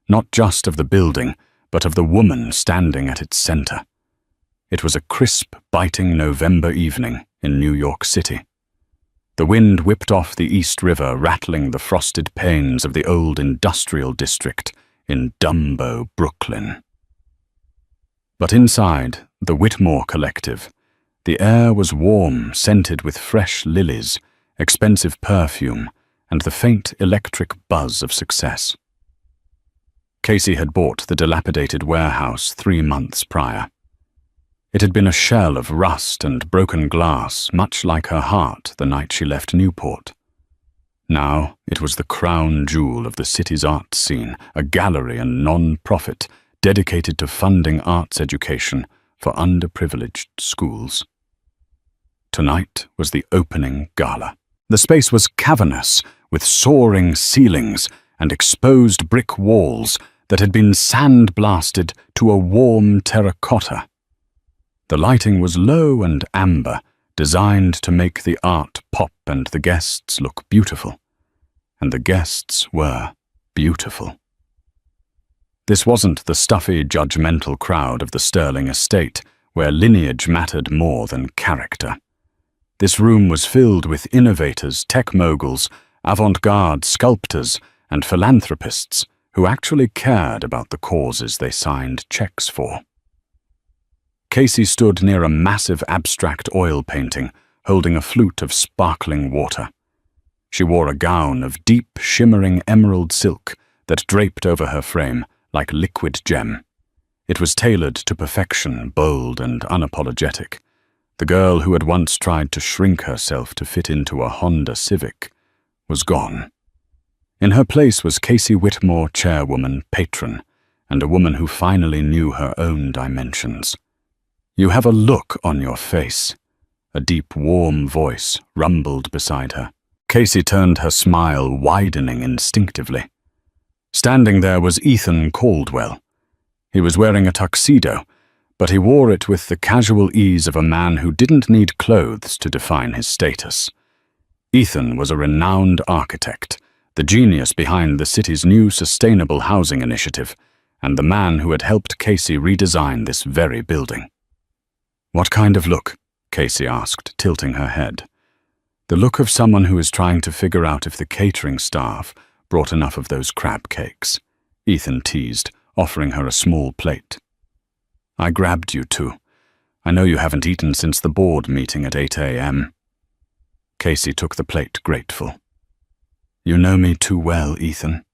[SPEAKER 1] not just of the building, but of the woman standing at its center. It was a crisp, biting November evening in New York City. The wind whipped off the East River, rattling the frosted panes of the old industrial district in Dumbo, Brooklyn. But inside the Whitmore Collective, the air was warm, scented with fresh lilies, expensive perfume, and the faint electric buzz of success. Casey had bought the dilapidated warehouse 3 months prior. It had been a shell of rust and broken glass, much like her heart the night she left Newport. Now it was the crown jewel of the city's art scene, a gallery and non-profit dedicated to funding arts education for underprivileged schools. Tonight was the opening gala. The space was cavernous, with soaring ceilings and exposed brick walls that had been sandblasted to a warm terracotta. The lighting was low and amber, designed to make the art pop and the guests look beautiful. And the guests were beautiful. This wasn't the stuffy, judgmental crowd of the Sterling estate, where lineage mattered more than character. This room was filled with innovators, tech moguls, avant-garde sculptors, and philanthropists who actually cared about the causes they signed checks for. Casey stood near a massive abstract oil painting, holding a flute of sparkling water. She wore a gown of deep, shimmering emerald silk that draped over her frame like liquid gem. It was tailored to perfection, bold and unapologetic. The girl who had once tried to shrink herself to fit into a Honda Civic was gone. In her place was Casey Whitmore, chairwoman, patron, and a woman who finally knew her own dimensions. "You have a look on your face," a deep, warm voice rumbled beside her. Casey turned, her smile widening instinctively. Standing there was Ethan Caldwell. He was wearing a tuxedo, but he wore it with the casual ease of a man who didn't need clothes to define his status. Ethan was a renowned architect, the genius behind the city's new sustainable housing initiative, and the man who had helped Casey redesign this very building. "What kind of look?" Casey asked, tilting her head. "The look of someone who is trying to figure out if the catering staff brought enough of those crab cakes," Ethan teased, offering her a small plate. "I grabbed you two. I know you haven't eaten since the board meeting at 8 a.m. Casey took the plate, grateful. "You know me too well, Ethan."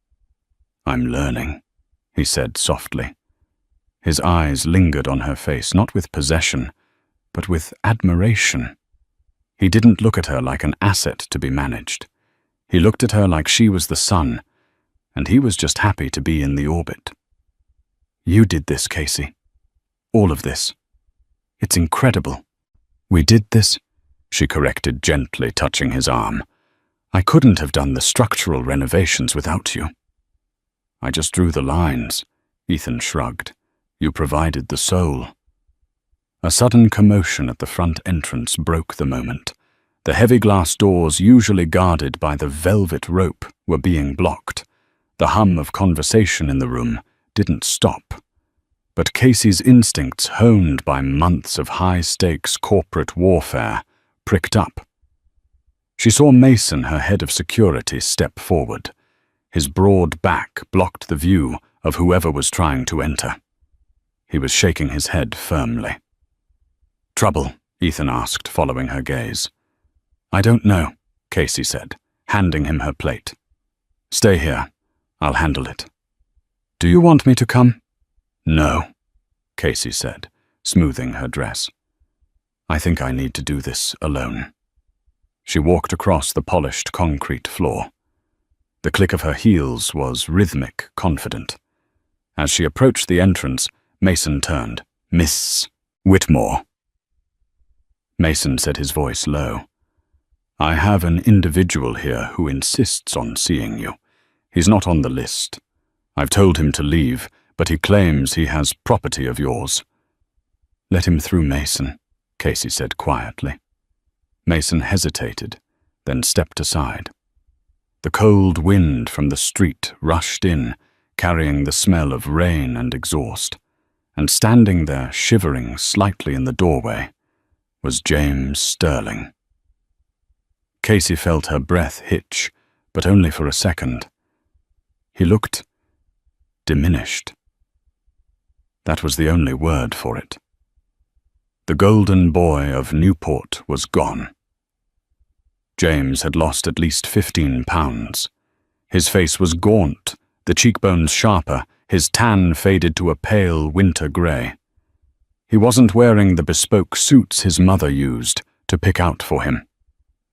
[SPEAKER 1] "I'm learning," he said softly. His eyes lingered on her face, not with possession, but with admiration. He didn't look at her like an asset to be managed. He looked at her like she was the sun, and he was just happy to be in the orbit. "You did this, Casey. All of this. It's incredible." "We did this," she corrected gently, touching his arm. "I couldn't have done the structural renovations without you." "I just drew the lines," Ethan shrugged. "You provided the soul." A sudden commotion at the front entrance broke the moment. The heavy glass doors, usually guarded by the velvet rope, were being blocked. The hum of conversation in the room didn't stop. But Casey's instincts, honed by months of high-stakes corporate warfare, pricked up. She saw Mason, her head of security, step forward. His broad back blocked the view of whoever was trying to enter. He was shaking his head firmly. "Trouble?" Ethan asked, following her gaze. "I don't know," Casey said, handing him her plate. "Stay here. I'll handle it." "Do you want me to come?" "No," Casey said, smoothing her dress. I think I need to do this alone. She walked across the polished concrete floor. The click of her heels was rhythmic, confident. As she approached the entrance, Mason turned. "Miss Whitmore." Mason said, his voice low. "I have an individual here who insists on seeing you. He's not on the list. I've told him to leave, but he claims he has property of yours." "Let him through, Mason," Casey said quietly. Mason hesitated, then stepped aside. The cold wind from the street rushed in, carrying the smell of rain and exhaust, and standing there, shivering slightly in the doorway, was James Sterling. Casey felt her breath hitch, but only for a second. He looked diminished. That was the only word for it. The golden boy of Newport was gone. James had lost at least 15 pounds. His face was gaunt, the cheekbones sharper, his tan faded to a pale winter grey. He wasn't wearing the bespoke suits his mother used to pick out for him.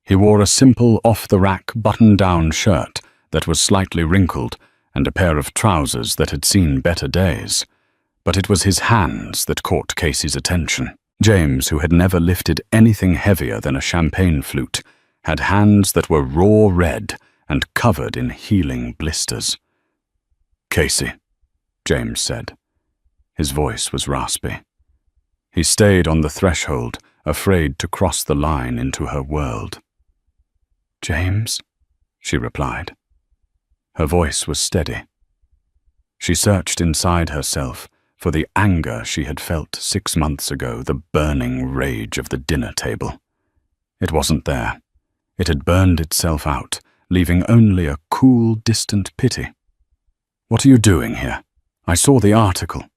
[SPEAKER 1] He wore a simple, off-the-rack, button-down shirt that was slightly wrinkled and a pair of trousers that had seen better days. But it was his hands that caught Casey's attention. James, who had never lifted anything heavier than a champagne flute, had hands that were raw red and covered in healing blisters. "Casey," James said. His voice was raspy. He stayed on the threshold, afraid to cross the line into her world. "James?" she replied. Her voice was steady. She searched inside herself for the anger she had felt 6 months ago, the burning rage of the dinner table. It wasn't there. It had burned itself out, leaving only a cool, distant pity. "What are you doing here?" "I saw the article,"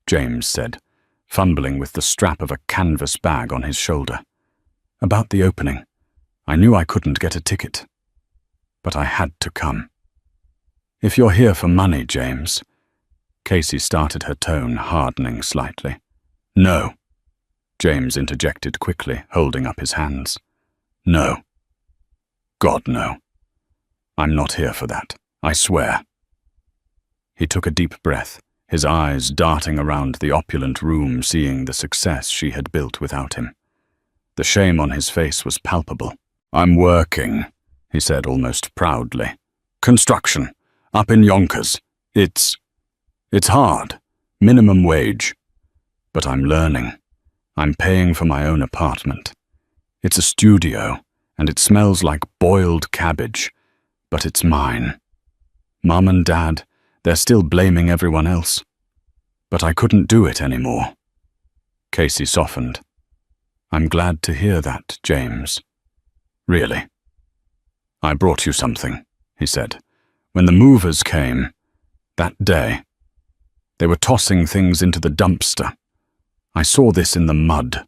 [SPEAKER 1] James said, fumbling with the strap of a canvas bag on his shoulder. "About the opening. I knew I couldn't get a ticket. But I had to come." "If you're here for money, James..." Casey started, her tone hardening slightly. "No," James interjected quickly, holding up his hands. "No. God, no. I'm not here for that. I swear." He took a deep breath, his eyes darting around the opulent room, seeing the success she had built without him. The shame on his face was palpable. "I'm working," he said almost proudly. "Construction, up in Yonkers. It's hard, minimum wage. But I'm learning. I'm paying for my own apartment. It's a studio, and it smells like boiled cabbage, but it's mine. Mum and Dad, they're still blaming everyone else. But I couldn't do it anymore." Casey softened. "I'm glad to hear that, James. Really." "I brought you something," he said. "When the movers came, that day, they were tossing things into the dumpster. I saw this in the mud."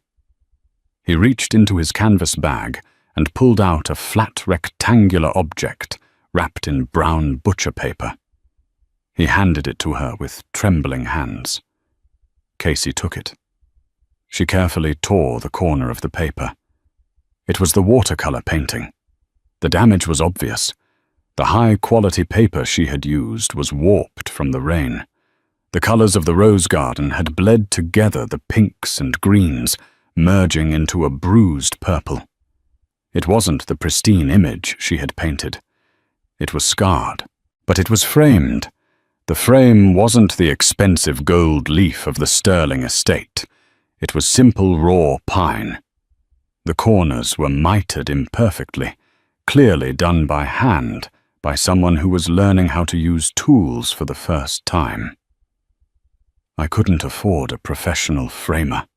[SPEAKER 1] He reached into his canvas bag and pulled out a flat rectangular object wrapped in brown butcher paper. He handed it to her with trembling hands. Casey took it. She carefully tore the corner of the paper. It was the watercolor painting. The damage was obvious. The high-quality paper she had used was warped from the rain. The colors of the rose garden had bled together, the pinks and greens, merging into a bruised purple. It wasn't the pristine image she had painted. It was scarred, but it was framed. The frame wasn't the expensive gold leaf of the Sterling estate. It was simple raw pine. The corners were mitered imperfectly, clearly done by hand, by someone who was learning how to use tools for the first time. "I couldn't afford a professional framer,"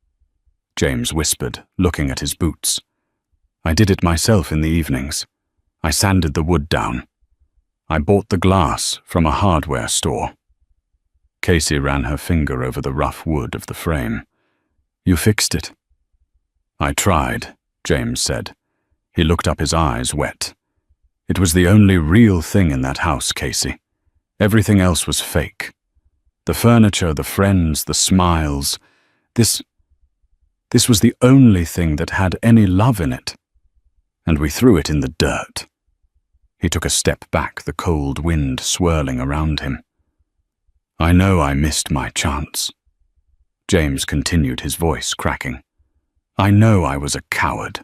[SPEAKER 1] James whispered, looking at his boots. "I did it myself in the evenings. I sanded the wood down. I bought the glass from a hardware store." Casey ran her finger over the rough wood of the frame. "You fixed it." "I tried," James said. He looked up, his eyes wet. "It was the only real thing in that house, Casey. Everything else was fake. The furniture, the friends, the smiles. This This was the only thing that had any love in it. And we threw it in the dirt. He took a step back, the cold wind swirling around him. I know I missed my chance. James continued, his voice cracking. I know I was a coward.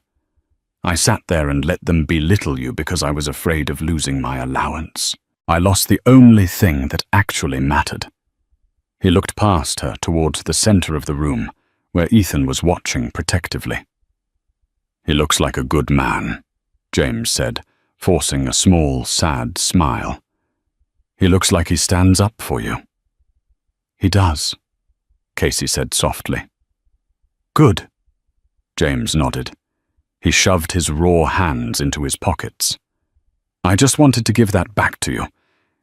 [SPEAKER 1] I sat there and let them belittle you because I was afraid of losing my allowance. I lost the only thing that actually mattered. He looked past her towards the center of the room, where Ethan was watching protectively. He looks like a good man, James said, forcing a small, sad smile. He looks like he stands up for you. He does, Casey said softly. Good, James nodded. He shoved his raw hands into his pockets. I just wanted to give that back to you.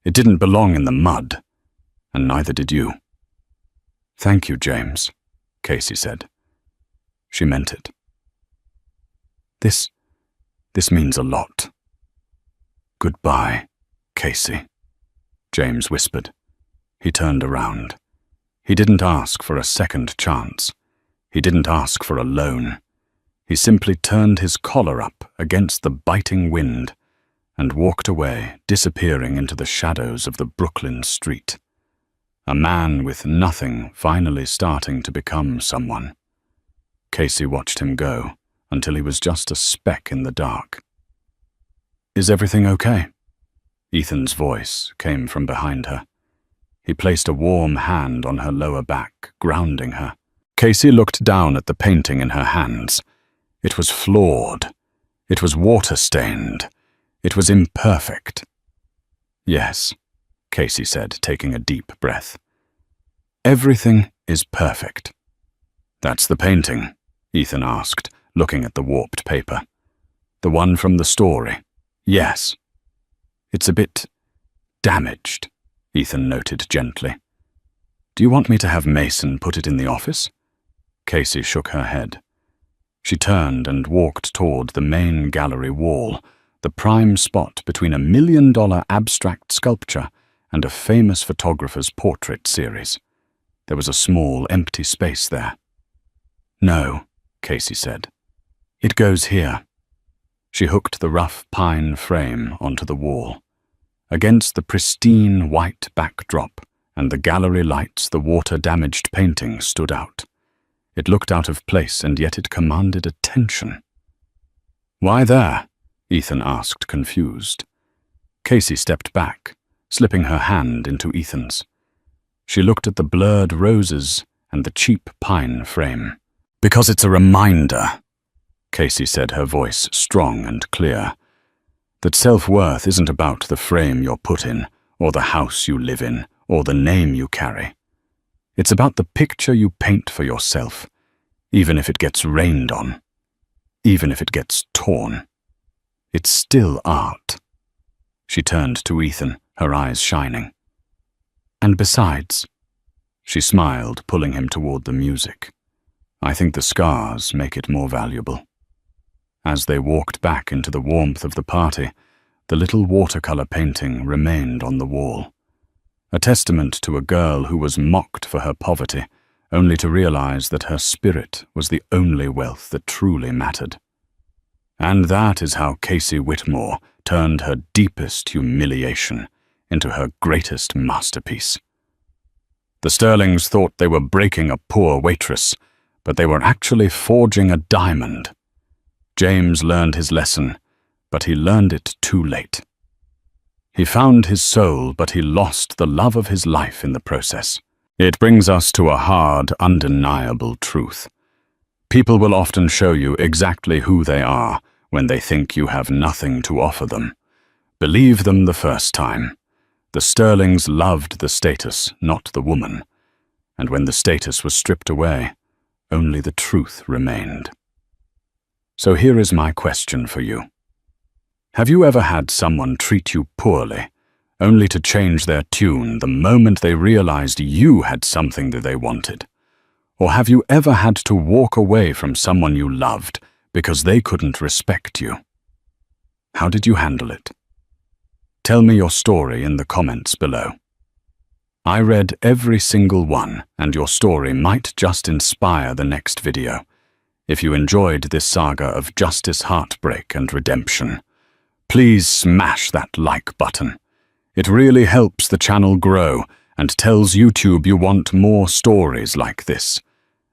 [SPEAKER 1] It didn't belong in the mud, and neither did you. Thank you, James, Casey said. She meant it. This means a lot. Goodbye, Casey, James whispered. He turned around. He didn't ask for a second chance. He didn't ask for a loan. He simply turned his collar up against the biting wind and walked away, disappearing into the shadows of the Brooklyn street. A man with nothing finally starting to become someone. Casey watched him go until he was just a speck in the dark. Is everything okay? Ethan's voice came from behind her. He placed a warm hand on her lower back, grounding her. Casey looked down at the painting in her hands. It was flawed. It was water-stained. It was imperfect. Yes, Casey said, taking a deep breath. Everything is perfect. That's the painting, Ethan asked, looking at the warped paper. The one from the story. Yes. It's a bit damaged, Ethan noted gently. Do you want me to have Mason put it in the office? Casey shook her head. She turned and walked toward the main gallery wall, the prime spot between $1 million abstract sculpture and a famous photographer's portrait series. There was a small, empty space there. No, Casey said. It goes here. She hooked the rough pine frame onto the wall. Against the pristine white backdrop and the gallery lights, the water-damaged painting stood out. It looked out of place, and yet it commanded attention. Why there? Ethan asked, confused. Casey stepped back, slipping her hand into Ethan's. She looked at the blurred roses and the cheap pine frame. Because it's a reminder, Casey said, her voice strong and clear, that self-worth isn't about the frame you're put in, or the house you live in, or the name you carry. It's about the picture you paint for yourself, even if it gets rained on, even if it gets torn. It's still art. She turned to Ethan, her eyes shining. And besides, she smiled, pulling him toward the music. I think the scars make it more valuable. As they walked back into the warmth of the party, the little watercolor painting remained on the wall. A testament to a girl who was mocked for her poverty, only to realize that her spirit was the only wealth that truly mattered. And that is how Casey Whitmore turned her deepest humiliation into her greatest masterpiece. The Sterlings thought they were breaking a poor waitress, but they were actually forging a diamond. James learned his lesson, but he learned it too late. He found his soul, but he lost the love of his life in the process. It brings us to a hard, undeniable truth. People will often show you exactly who they are when they think you have nothing to offer them. Believe them the first time. The Sterlings loved the status, not the woman. And when the status was stripped away, only the truth remained. So here is my question for you. Have you ever had someone treat you poorly, only to change their tune the moment they realized you had something that they wanted? Or have you ever had to walk away from someone you loved because they couldn't respect you? How did you handle it? Tell me your story in the comments below. I read every single one, and your story might just inspire the next video. If you enjoyed this saga of justice, heartbreak, and redemption, please smash that like button. It really helps the channel grow and tells YouTube you want more stories like this.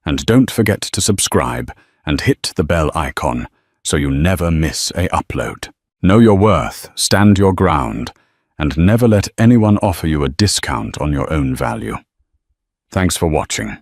[SPEAKER 1] And don't forget to subscribe and hit the bell icon so you never miss a upload. Know your worth, stand your ground, and never let anyone offer you a discount on your own value. Thanks for watching.